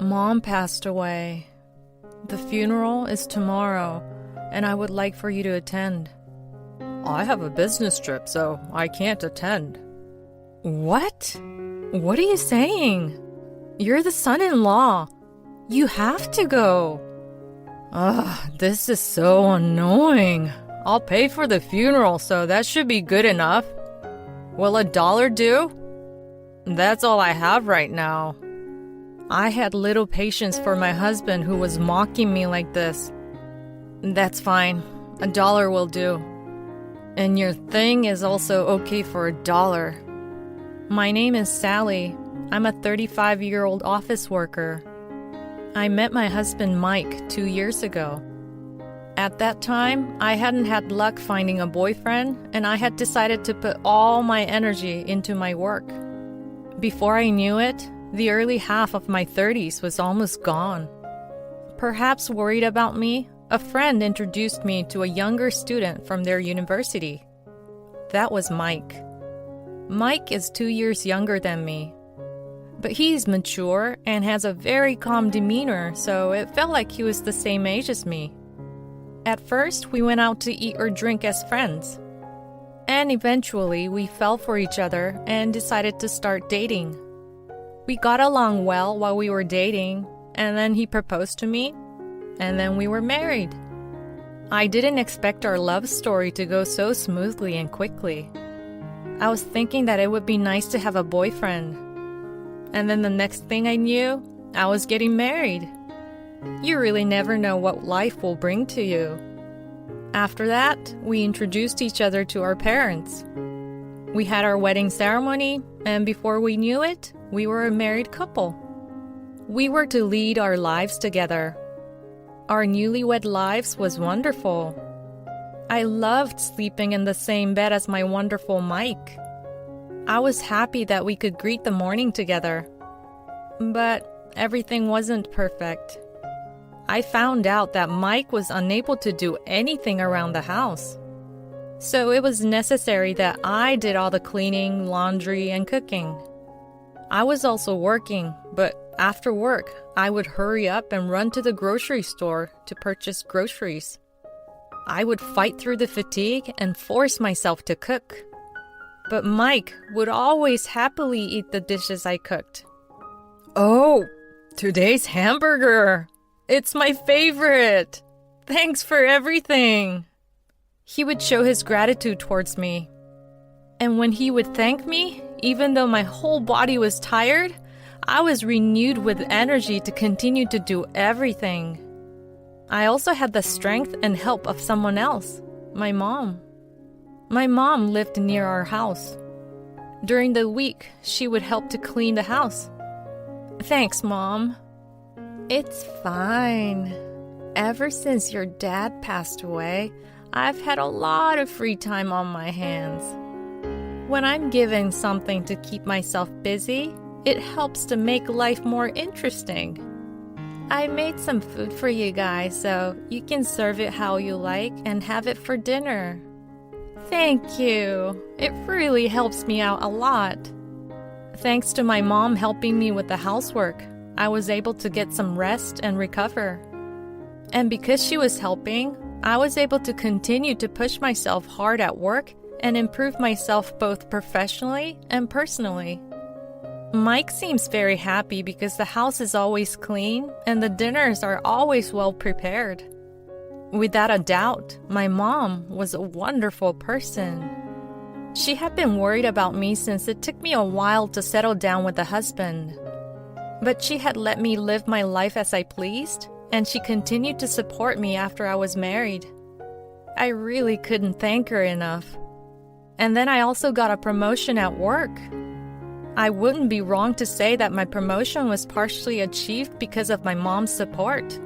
Mom passed away. The funeral is tomorrow, and I would like for you to attend. I have a business trip, so I can't attend. What? What are you saying? You're the son-in-law. You have to go. Ugh, this is so annoying. I'll pay for the funeral, so that should be good enough. Will $1 do? That's all I have right now. I had little patience for my husband who was mocking me like this. That's fine. $1 will do. And your thing is also okay for $1. My name is Sally. I'm a 35-year-old office worker. I met my husband Mike 2 years ago. At that time, I hadn't had luck finding a boyfriend, and I had decided to put all my energy into my work. Before I knew it, the early half of my 30s was almost gone. Perhaps worried about me, a friend introduced me to a younger student from their university. That was Mike. Mike is 2 years younger than me. But he's mature and has a very calm demeanor, so it felt like he was the same age as me. At first, we went out to eat or drink as friends. And eventually, we fell for each other and decided to start dating. We got along well while we were dating, and then he proposed to me, and then we were married. I didn't expect our love story to go so smoothly and quickly. I was thinking that it would be nice to have a boyfriend. And then the next thing I knew, I was getting married. You really never know what life will bring to you. After that, we introduced each other to our parents. We had our wedding ceremony, and before we knew it, we were a married couple. We were to lead our lives together. Our newlywed lives was wonderful. I loved sleeping in the same bed as my wonderful Mike. I was happy that we could greet the morning together. But everything wasn't perfect. I found out that Mike was unable to do anything around the house. So it was necessary that I did all the cleaning, laundry, and cooking. I was also working, but after work, I would hurry up and run to the grocery store to purchase groceries. I would fight through the fatigue and force myself to cook. But Mike would always happily eat the dishes I cooked. Oh, today's hamburger! It's my favorite! Thanks for everything! He would show his gratitude towards me. And when he would thank me, even though my whole body was tired, I was renewed with energy to continue to do everything. I also had the strength and help of someone else, my mom. My mom lived near our house. During the week, she would help to clean the house. Thanks, Mom. It's fine. Ever since your dad passed away, I've had a lot of free time on my hands. When I'm given something to keep myself busy, it helps to make life more interesting. I made some food for you guys, so you can serve it how you like and have it for dinner. Thank you. It really helps me out a lot. Thanks to my mom helping me with the housework, I was able to get some rest and recover. And because she was helping, I was able to continue to push myself hard at work and improve myself both professionally and personally. Mike seems very happy because the house is always clean and the dinners are always well prepared. Without a doubt, my mom was a wonderful person. She had been worried about me since it took me a while to settle down with a husband. But she had let me live my life as I pleased, and she continued to support me after I was married. I really couldn't thank her enough. And then I also got a promotion at work. I wouldn't be wrong to say that my promotion was partially achieved because of my mom's support.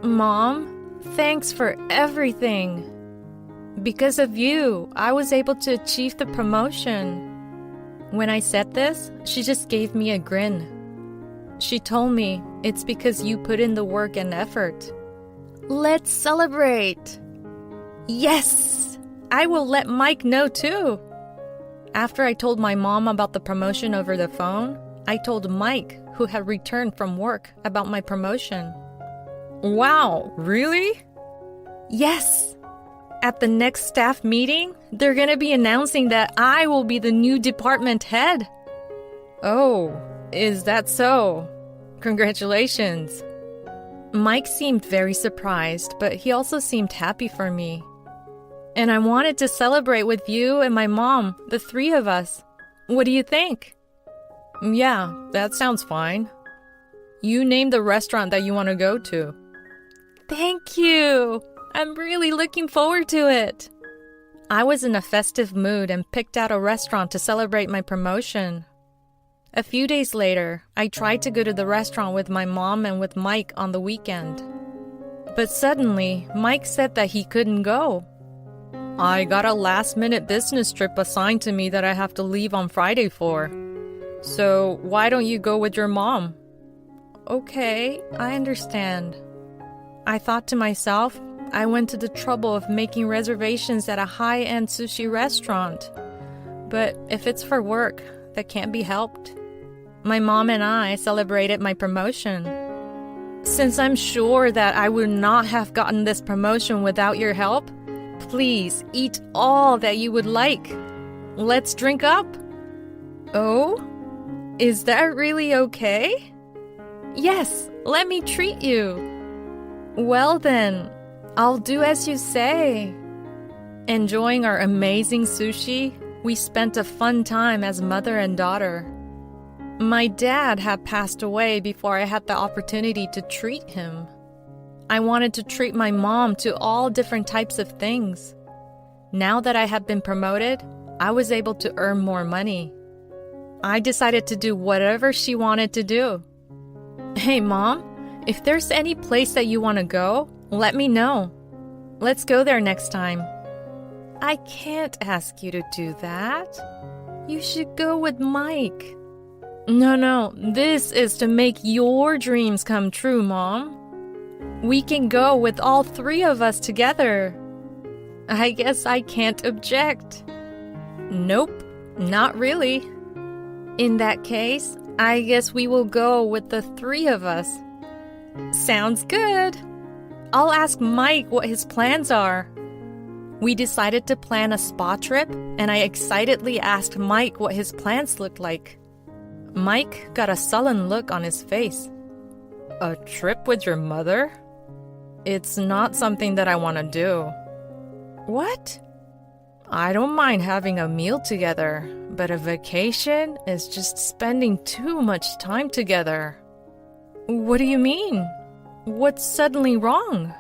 Mom, thanks for everything. Because of you, I was able to achieve the promotion. When I said this, she just gave me a grin. She told me it's because you put in the work and effort. Let's celebrate! Yes! I will let Mike know too. After I told my mom about the promotion over the phone, I told Mike, who had returned from work about my promotion. Wow, really? Yes. At the next staff meeting, they're gonna be announcing that I will be the new department head. Oh, is that so? Congratulations. Mike seemed very surprised, but he also seemed happy for me. And I wanted to celebrate with you and my mom, the three of us. What do you think? Yeah, that sounds fine. You name the restaurant that you want to go to. Thank you. I'm really looking forward to it. I was in a festive mood and picked out a restaurant to celebrate my promotion. A few days later, I tried to go to the restaurant with my mom and with Mike on the weekend. But suddenly, Mike said that he couldn't go. I got a last-minute business trip assigned to me that I have to leave on Friday for. So why don't you go with your mom? Okay, I understand. I thought to myself, I went to the trouble of making reservations at a high-end sushi restaurant. But if it's for work, that can't be helped. My mom and I celebrated my promotion. Since I'm sure that I would not have gotten this promotion without your help, please eat all that you would like. Let's drink up. Oh? Is that really okay? Yes, let me treat you. Well then, I'll do as you say. Enjoying our amazing sushi, we spent a fun time as mother and daughter. My dad had passed away before I had the opportunity to treat him. I wanted to treat my mom to all different types of things. Now that I had been promoted, I was able to earn more money. I decided to do whatever she wanted to do. Hey, Mom, if there's any place that you want to go, let me know. Let's go there next time. I can't ask you to do that. You should go with Mike. No, this is to make your dreams come true, Mom. We can go with all three of us together. I guess I can't object. Nope, not really. In that case, I guess we will go with the three of us. Sounds good. I'll ask Mike what his plans are. We decided to plan a spa trip, and I excitedly asked Mike what his plans looked like. Mike got a sullen look on his face. A trip with your mother? It's not something that I want to do. What? I don't mind having a meal together, but a vacation is just spending too much time together. What do you mean? What's suddenly wrong?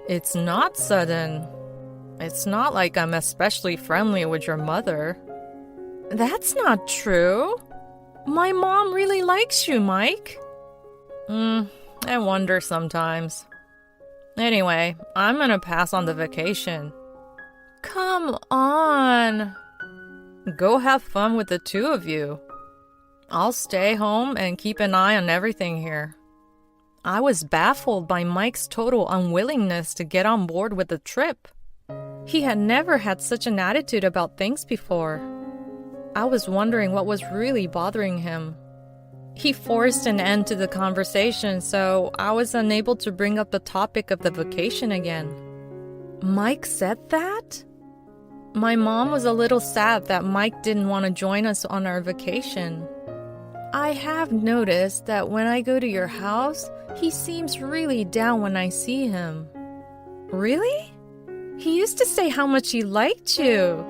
It's not sudden. It's not like I'm especially friendly with your mother. That's not true. My mom really likes you, Mike. I wonder sometimes. Anyway, I'm gonna pass on the vacation. Come on. Go have fun with the two of you. I'll stay home and keep an eye on everything here. I was baffled by Mike's total unwillingness to get on board with the trip. He had never had such an attitude about things before. I was wondering what was really bothering him. He forced an end to the conversation, so I was unable to bring up the topic of the vacation again. Mike said that? My mom was a little sad that Mike didn't want to join us on our vacation. I have noticed that when I go to your house, he seems really down when I see him. Really? He used to say how much he liked you.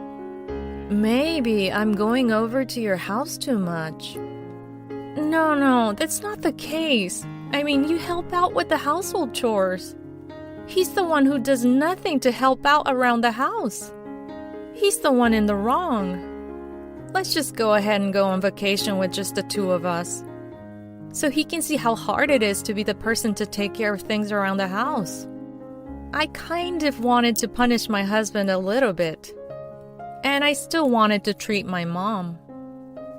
Maybe I'm going over to your house too much. No, that's not the case. I mean, you help out with the household chores. He's the one who does nothing to help out around the house. He's the one in the wrong. Let's just go ahead and go on vacation with just the two of us, so he can see how hard it is to be the person to take care of things around the house. I kind of wanted to punish my husband a little bit, and I still wanted to treat my mom.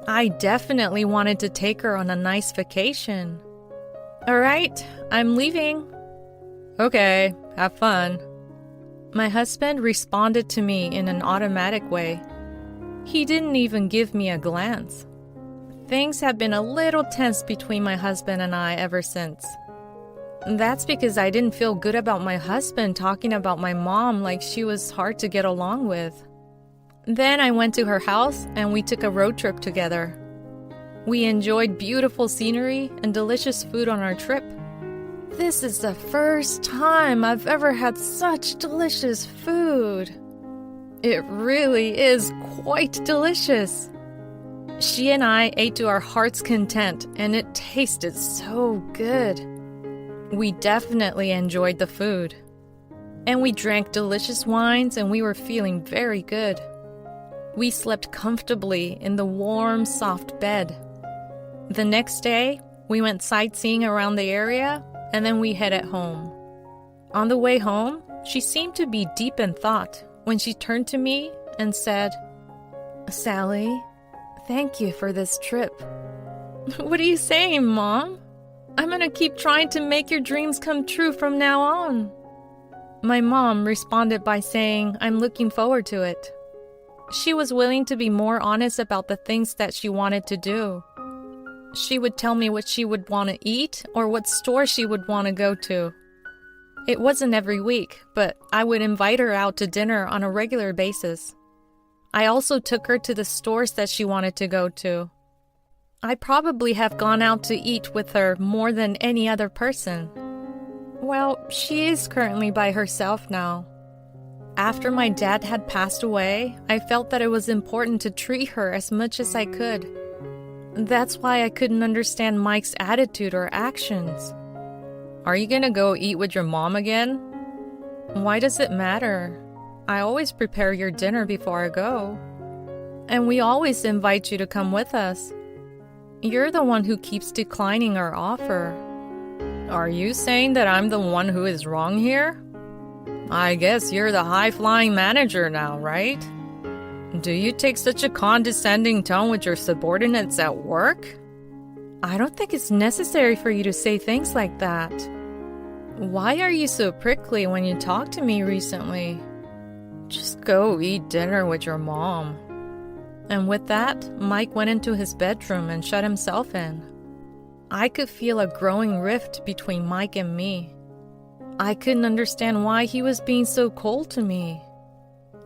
I definitely wanted to take her on a nice vacation. All right, I'm leaving. Okay, have fun. My husband responded to me in an automatic way. He didn't even give me a glance. Things have been a little tense between my husband and I ever since. That's because I didn't feel good about my husband talking about my mom like she was hard to get along with. Then I went to her house and we took a road trip together. We enjoyed beautiful scenery and delicious food on our trip. This is the first time I've ever had such delicious food. It really is quite delicious. She and I ate to our heart's content, and it tasted so good. We definitely enjoyed the food. And we drank delicious wines, and we were feeling very good. We slept comfortably in the warm, soft bed. The next day, we went sightseeing around the area, and then we headed home. On the way home, she seemed to be deep in thought when she turned to me and said, "Sally, thank you for this trip." What are you saying, Mom? I'm gonna keep trying to make your dreams come true from now on. My mom responded by saying, I'm looking forward to it. She was willing to be more honest about the things that she wanted to do. She would tell me what she would want to eat or what store she would want to go to. It wasn't every week, but I would invite her out to dinner on a regular basis. I also took her to the stores that she wanted to go to. I probably have gone out to eat with her more than any other person. Well, she is currently by herself now. After my dad had passed away, I felt that it was important to treat her as much as I could. That's why I couldn't understand Mike's attitude or actions. Are you gonna go eat with your mom again? Why does it matter? I always prepare your dinner before I go. And we always invite you to come with us. You're the one who keeps declining our offer. Are you saying that I'm the one who is wrong here? I guess you're the high-flying manager now, right? Do you take such a condescending tone with your subordinates at work? I don't think it's necessary for you to say things like that. Why are you so prickly when you talk to me recently? Just go eat dinner with your mom. And with that, Mike went into his bedroom and shut himself in. I could feel a growing rift between Mike and me. I couldn't understand why he was being so cold to me.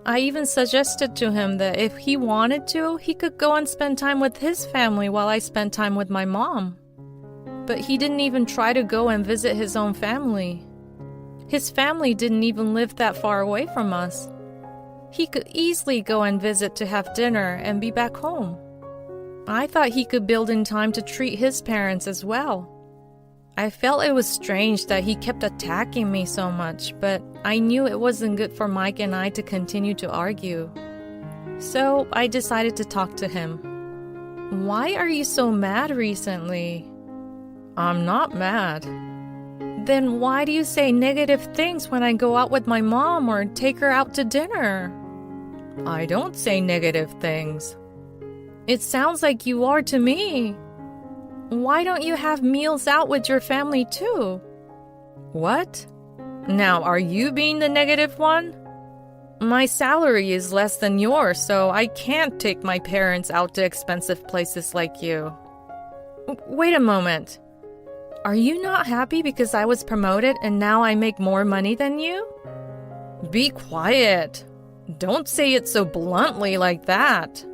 I even suggested to him that if he wanted to, he could go and spend time with his family while I spent time with my mom. But he didn't even try to go and visit his own family. His family didn't even live that far away from us. He could easily go and visit to have dinner and be back home. I thought he could build in time to treat his parents as well. I felt it was strange that he kept attacking me so much, but I knew it wasn't good for Mike and I to continue to argue. So I decided to talk to him. Why are you so mad recently? I'm not mad. Then why do you say negative things when I go out with my mom or take her out to dinner? I don't say negative things. It sounds like you are to me. Why don't you have meals out with your family too? What? Now, are you being the negative one? My salary is less than yours, so I can't take my parents out to expensive places like you. Wait a moment. Are you not happy because I was promoted and now I make more money than you? Be quiet. Don't say it so bluntly like that.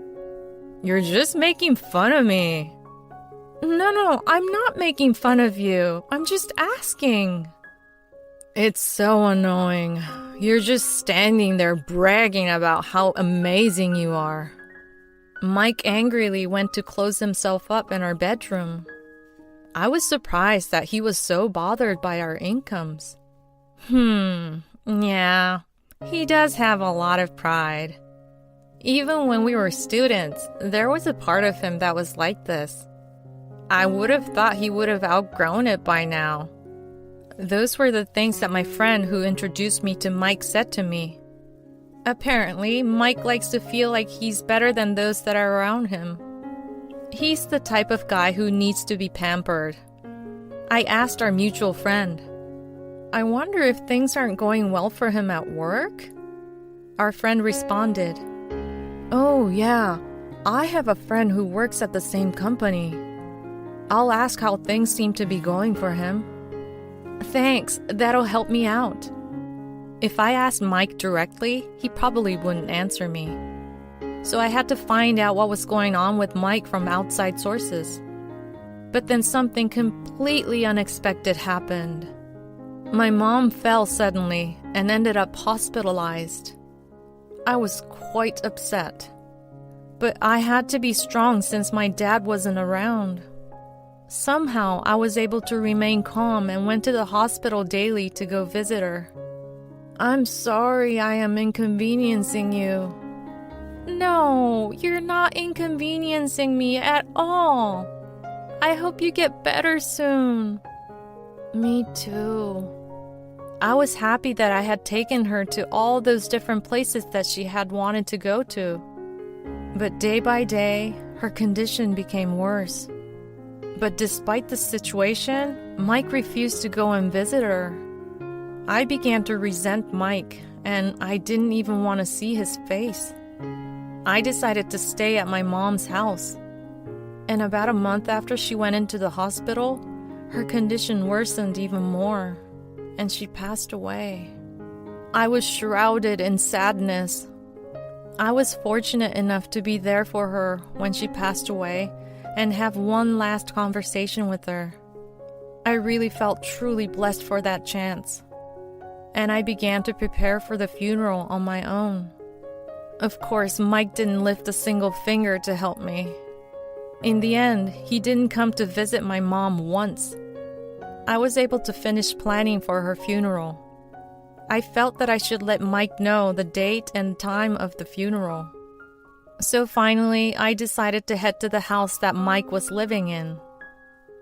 You're just making fun of me. No, I'm not making fun of you. I'm just asking. It's so annoying. You're just standing there bragging about how amazing you are. Mike angrily went to close himself up in our bedroom. I was surprised that he was so bothered by our incomes. Yeah, he does have a lot of pride. Even when we were students, there was a part of him that was like this. I would have thought he would have outgrown it by now. Those were the things that my friend who introduced me to Mike said to me. Apparently, Mike likes to feel like he's better than those that are around him. He's the type of guy who needs to be pampered. I asked our mutual friend, I wonder if things aren't going well for him at work? Our friend responded, Oh yeah, I have a friend who works at the same company. I'll ask how things seem to be going for him. Thanks, that'll help me out. If I asked Mike directly, he probably wouldn't answer me. So I had to find out what was going on with Mike from outside sources. But then something completely unexpected happened. My mom fell suddenly and ended up hospitalized. I was quite upset. But I had to be strong since my dad wasn't around. Somehow, I was able to remain calm and went to the hospital daily to go visit her. I'm sorry I am inconveniencing you. No, you're not inconveniencing me at all. I hope you get better soon. Me too. I was happy that I had taken her to all those different places that she had wanted to go to. But day by day, her condition became worse. But despite the situation, Mike refused to go and visit her. I began to resent Mike, and I didn't even want to see his face. I decided to stay at my mom's house. And about a month after she went into the hospital, her condition worsened even more, and she passed away. I was shrouded in sadness. I was fortunate enough to be there for her when she passed away and have one last conversation with her. I really felt truly blessed for that chance. And I began to prepare for the funeral on my own. Of course, Mike didn't lift a single finger to help me. In the end, he didn't come to visit my mom once. I was able to finish planning for her funeral. I felt that I should let Mike know the date and time of the funeral. So finally, I decided to head to the house that Mike was living in.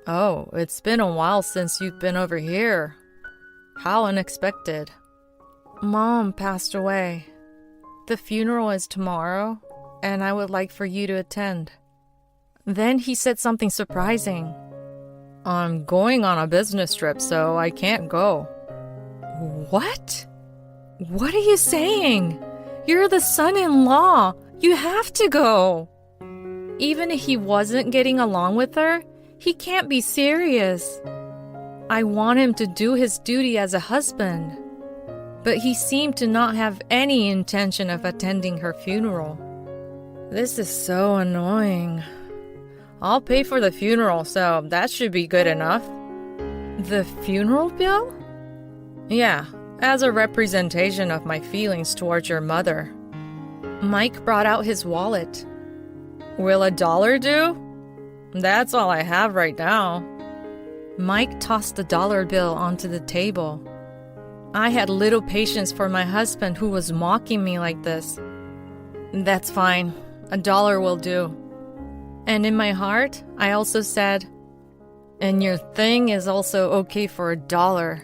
Oh, it's been a while since you've been over here. How unexpected. Mom passed away. The funeral is tomorrow, and I would like for you to attend. Then he said something surprising. I'm going on a business trip, so I can't go. What? What are you saying? You're the son-in-law. You have to go. Even if he wasn't getting along with her, he can't be serious. I want him to do his duty as a husband. But he seemed to not have any intention of attending her funeral. This is so annoying. I'll pay for the funeral, so that should be good enough. The funeral bill? Yeah, as a representation of my feelings towards your mother. Mike brought out his wallet. Will $1 do? That's all I have right now. Mike tossed the dollar bill onto the table. I had little patience for my husband who was mocking me like this. That's fine. $1 will do. And in my heart, I also said, and your thing is also okay for $1.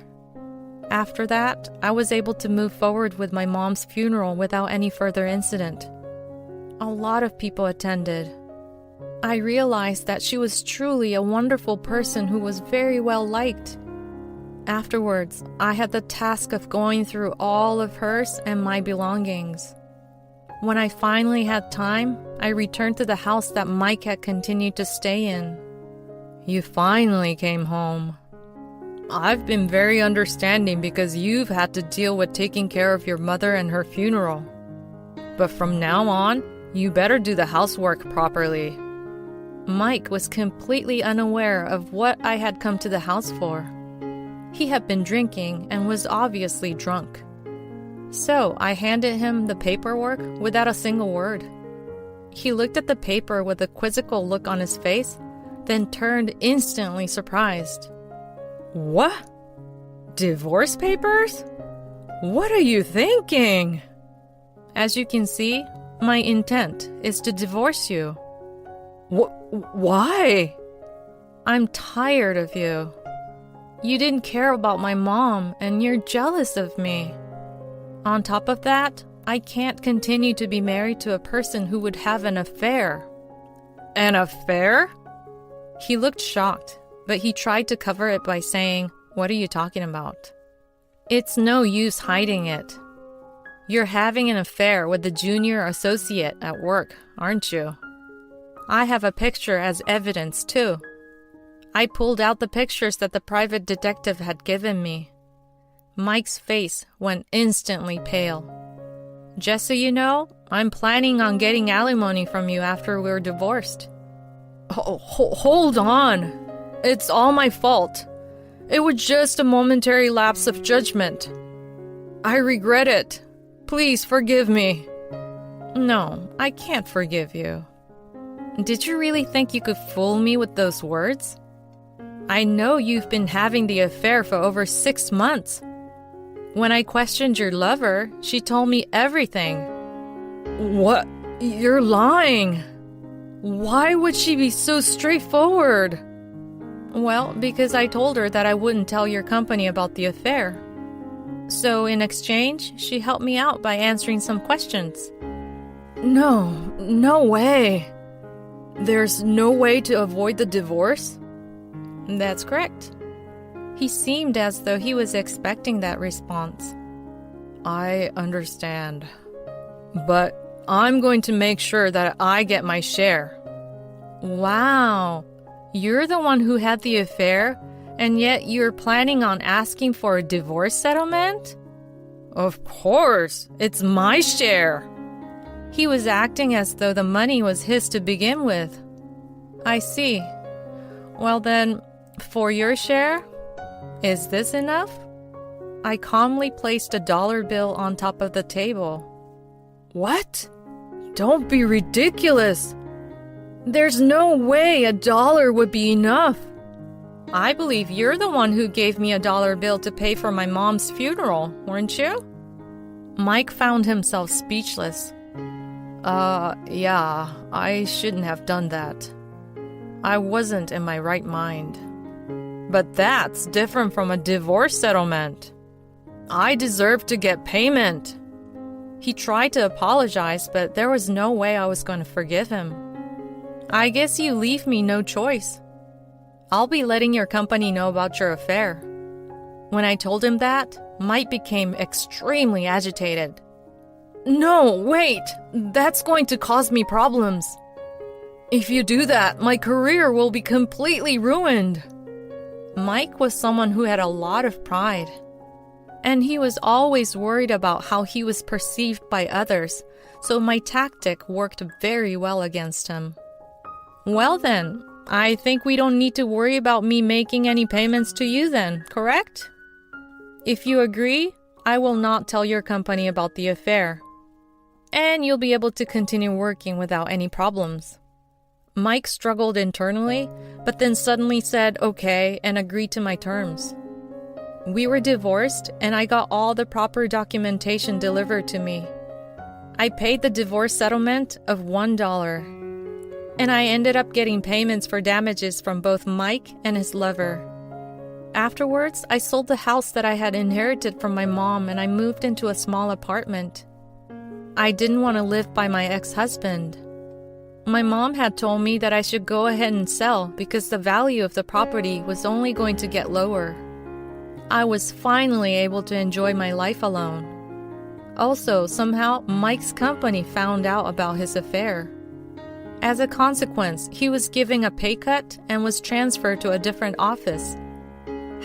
After that, I was able to move forward with my mom's funeral without any further incident. A lot of people attended. I realized that she was truly a wonderful person who was very well liked. Afterwards, I had the task of going through all of hers and my belongings. When I finally had time, I returned to the house that Mike had continued to stay in. You finally came home. I've been very understanding because you've had to deal with taking care of your mother and her funeral. But from now on, you better do the housework properly. Mike was completely unaware of what I had come to the house for. He had been drinking and was obviously drunk. So I handed him the paperwork without a single word. He looked at the paper with a quizzical look on his face, then turned instantly surprised. What? Divorce papers? What are you thinking? As you can see, my intent is to divorce you. Why? I'm tired of you. You didn't care about my mom, and you're jealous of me. On top of that, I can't continue to be married to a person who would have an affair. An affair? He looked shocked, but he tried to cover it by saying, "What are you talking about?" It's no use hiding it. You're having an affair with the junior associate at work, aren't you? I have a picture as evidence, too. I pulled out the pictures that the private detective had given me. Mike's face went instantly pale. Just so you know, I'm planning on getting alimony from you after we're divorced. Hold on. It's all my fault. It was just a momentary lapse of judgment. I regret it. Please forgive me. No, I can't forgive you. Did you really think you could fool me with those words? I know you've been having the affair for over 6 months. When I questioned your lover, she told me everything. What? You're lying. Why would she be so straightforward? Well, because I told her that I wouldn't tell your company about the affair. So in exchange, she helped me out by answering some questions. No way. There's no way to avoid the divorce? That's correct. He seemed as though he was expecting that response. I understand. But I'm going to make sure that I get my share. Wow. You're the one who had the affair, and yet you're planning on asking for a divorce settlement? Of course. It's my share. He was acting as though the money was his to begin with. I see. Well then, for your share, is this enough? I calmly placed a dollar bill on top of the table. What? Don't be ridiculous. There's no way $1 would be enough. I believe you're the one who gave me a dollar bill to pay for my mom's funeral, weren't you? Mike found himself speechless. Yeah, I shouldn't have done that. I wasn't in my right mind. But that's different from a divorce settlement. I deserve to get payment. He tried to apologize, but there was no way I was going to forgive him. I guess you leave me no choice. I'll be letting your company know about your affair. When I told him that, Mike became extremely agitated. No, wait! That's going to cause me problems. If you do that, my career will be completely ruined. Mike was someone who had a lot of pride. And he was always worried about how he was perceived by others, so my tactic worked very well against him. Well then, I think we don't need to worry about me making any payments to you then, correct? If you agree, I will not tell your company about the affair. And you'll be able to continue working without any problems. Mike struggled internally, but then suddenly said okay and agreed to my terms. We were divorced, and I got all the proper documentation delivered to me. I paid the divorce settlement of $1, and I ended up getting payments for damages from both Mike and his lover. Afterwards, I sold the house that I had inherited from my mom, and I moved into a small apartment. I didn't want to live by my ex-husband. My mom had told me that I should go ahead and sell because the value of the property was only going to get lower. I was finally able to enjoy my life alone. Also, somehow, Mike's company found out about his affair. As a consequence, he was giving a pay cut and was transferred to a different office.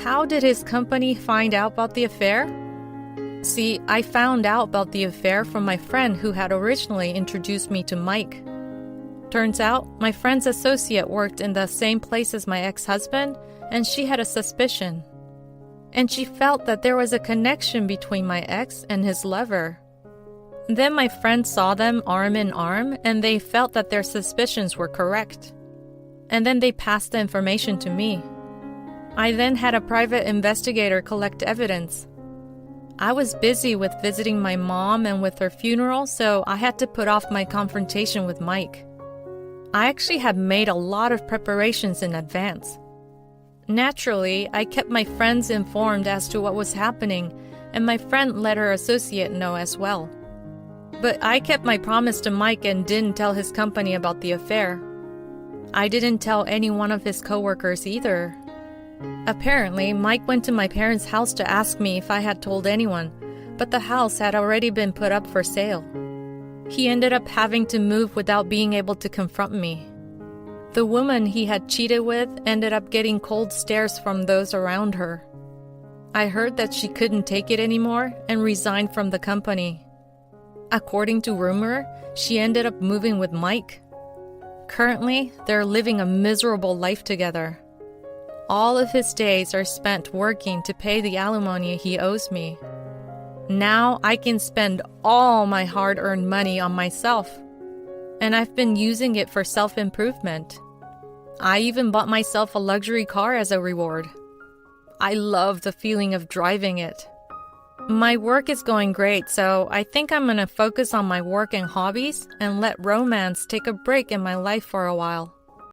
How did his company find out about the affair? See, I found out about the affair from my friend who had originally introduced me to Mike. Turns out, my friend's associate worked in the same place as my ex-husband, and she had a suspicion. And she felt that there was a connection between my ex and his lover. Then my friend saw them arm in arm, and they felt that their suspicions were correct. And then they passed the information to me. I then had a private investigator collect evidence. I was busy with visiting my mom and with her funeral, so I had to put off my confrontation with Mike. I actually had made a lot of preparations in advance. Naturally, I kept my friends informed as to what was happening, and my friend let her associate know as well. But I kept my promise to Mike and didn't tell his company about the affair. I didn't tell any one of his coworkers either. Apparently, Mike went to my parents' house to ask me if I had told anyone, but the house had already been put up for sale. He ended up having to move without being able to confront me. The woman he had cheated with ended up getting cold stares from those around her. I heard that she couldn't take it anymore and resigned from the company. According to rumor, she ended up moving with Mike. Currently, they're living a miserable life together. All of his days are spent working to pay the alimony he owes me. Now I can spend all my hard-earned money on myself, and I've been using it for self-improvement. I even bought myself a luxury car as a reward. I love the feeling of driving it. My work is going great, so I think I'm going to focus on my work and hobbies and let romance take a break in my life for a while.